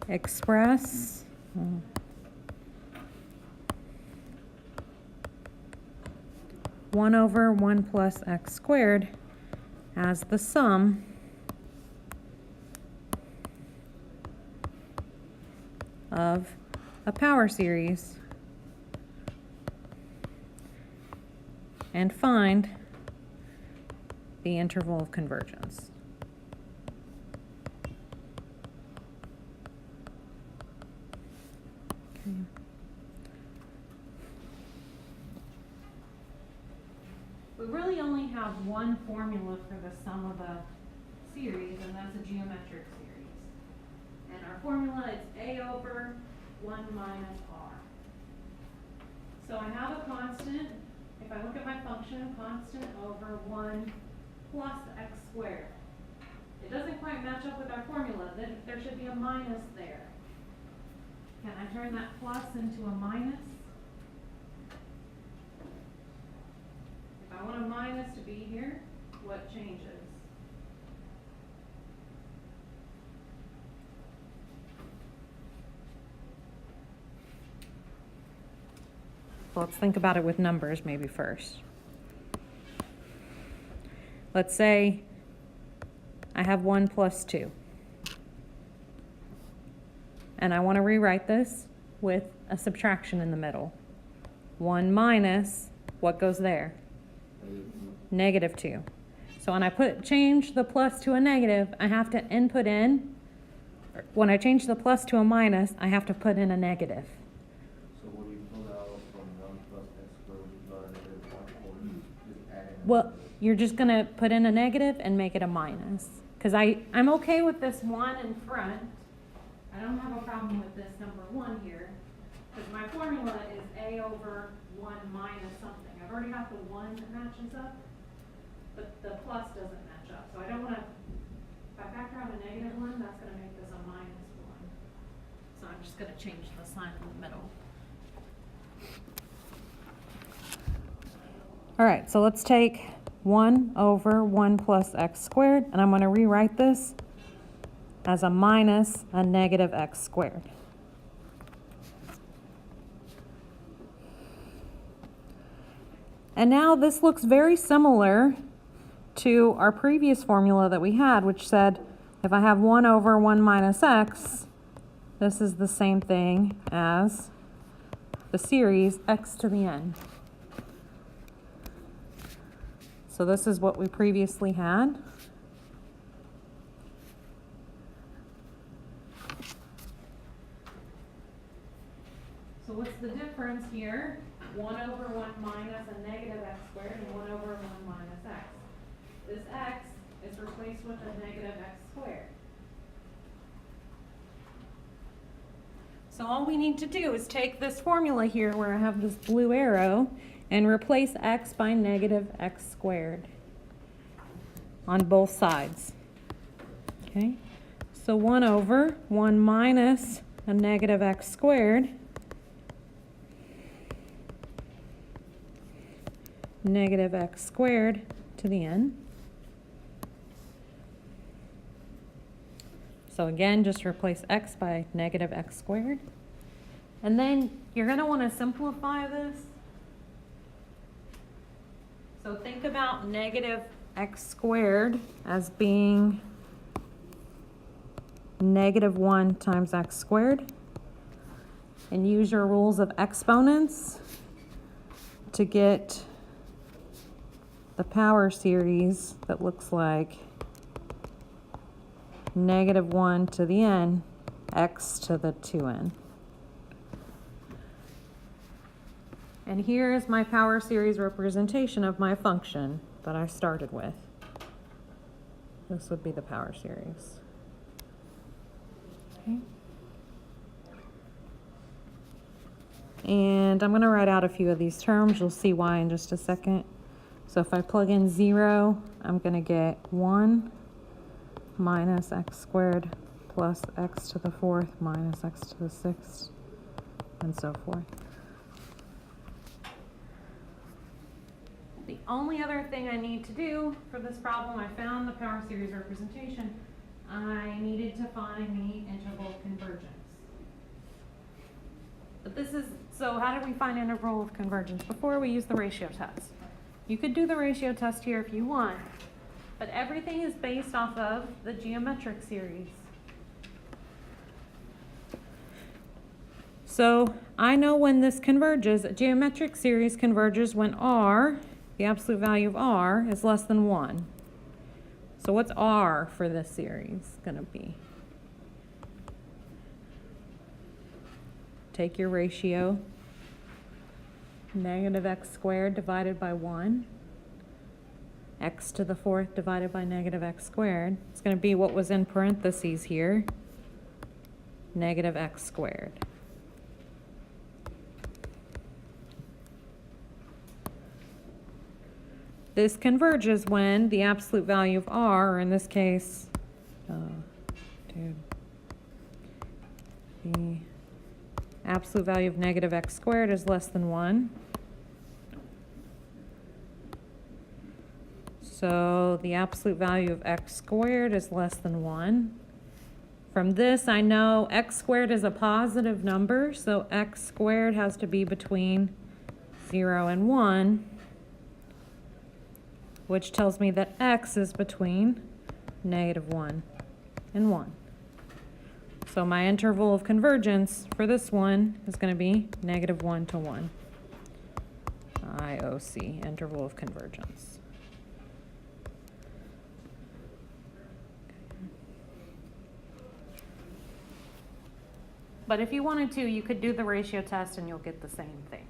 express 1 over 1 plus x squared as the sum of a power series and find the interval of convergence. Okay. We really only have one formula for the sum of a series, and that's a geometric series. And our formula is a over 1 minus r. So I have a constant. If I look at my function, constant over 1 plus x squared. It doesn't quite match up with our formula. Then there should be a minus there. Can I turn that plus into a minus? If I want a minus to be here, what changes? So let's think about it with numbers maybe first. Let's say I have 1 plus 2. And I want to rewrite this with a subtraction in the middle. 1 minus, what goes there? Negative 2. So when I change the plus to a negative, I have to input in, when I change the plus to a minus, I have to put in a negative. So what do you pull out from 1 plus x squared when you got a negative 1, or you just add in? Well, you're just going to put in a negative and make it a minus. Because I'm okay with this 1 in front. I don't have a problem with this number 1 here. Because my formula is a over 1 minus something. I've already got the 1 that matches up, but the plus doesn't match up. So I don't want to, if I factor out a negative 1, that's going to make this a minus 1. So I'm just going to change the sign in the middle. All right, so let's take 1 over 1 plus x squared, and I'm going to rewrite this as a minus a negative x squared. And now this looks very similar to our previous formula that we had, which said if I have 1 over 1 minus x, this is the same thing as the series x to the n. So this is what we previously had. So what's the difference here? 1 over 1 minus a negative x squared and 1 over 1 minus x. This x is replaced with a negative x squared. So all we need to do is take this formula here where I have this blue arrow and replace x by negative x squared on both sides. Okay, so 1 over 1 minus a negative x squared, negative x squared to the n. So again, just replace x by negative x squared. And then you're going to want to simplify this. So think about negative x squared as being negative 1 times x squared. And use your rules of exponents to get the power series that looks like negative 1 to the n, x to the 2n. And here is my power series representation of my function that I started with. This would be the power series. Okay. And I'm going to write out a few of these terms. You'll see why in just a second. So if I plug in 0, I'm going to get 1 minus x squared plus x to the 4th minus x to the 6th, and so forth. The only other thing I need to do for this problem, I found the power series representation. I needed to to find the interval of convergence. But this is, so how do we find interval of convergence? Before we use the ratio test. You could do the ratio test here if you want, but everything is based off of the geometric series. So I know when this converges, a geometric series converges when R, the absolute value of R, is less than 1. So what's R for this series going to be? Take your ratio, negative x squared divided by 1, x to the fourth divided by negative x squared. It's going to be what was in parentheses here, negative x squared. This converges when the absolute value of R, or in this case, the absolute value of negative x squared is less than 1. So the absolute value of x squared is less than 1. From this, I know x squared is a positive number, so x squared has to be between 0 and 1, which tells me that x is between negative 1 and 1. So my interval of convergence for this one is going to be negative 1 to 1. IOC, interval of convergence. But if you wanted to, you could do the ratio test and you'll get the same thing.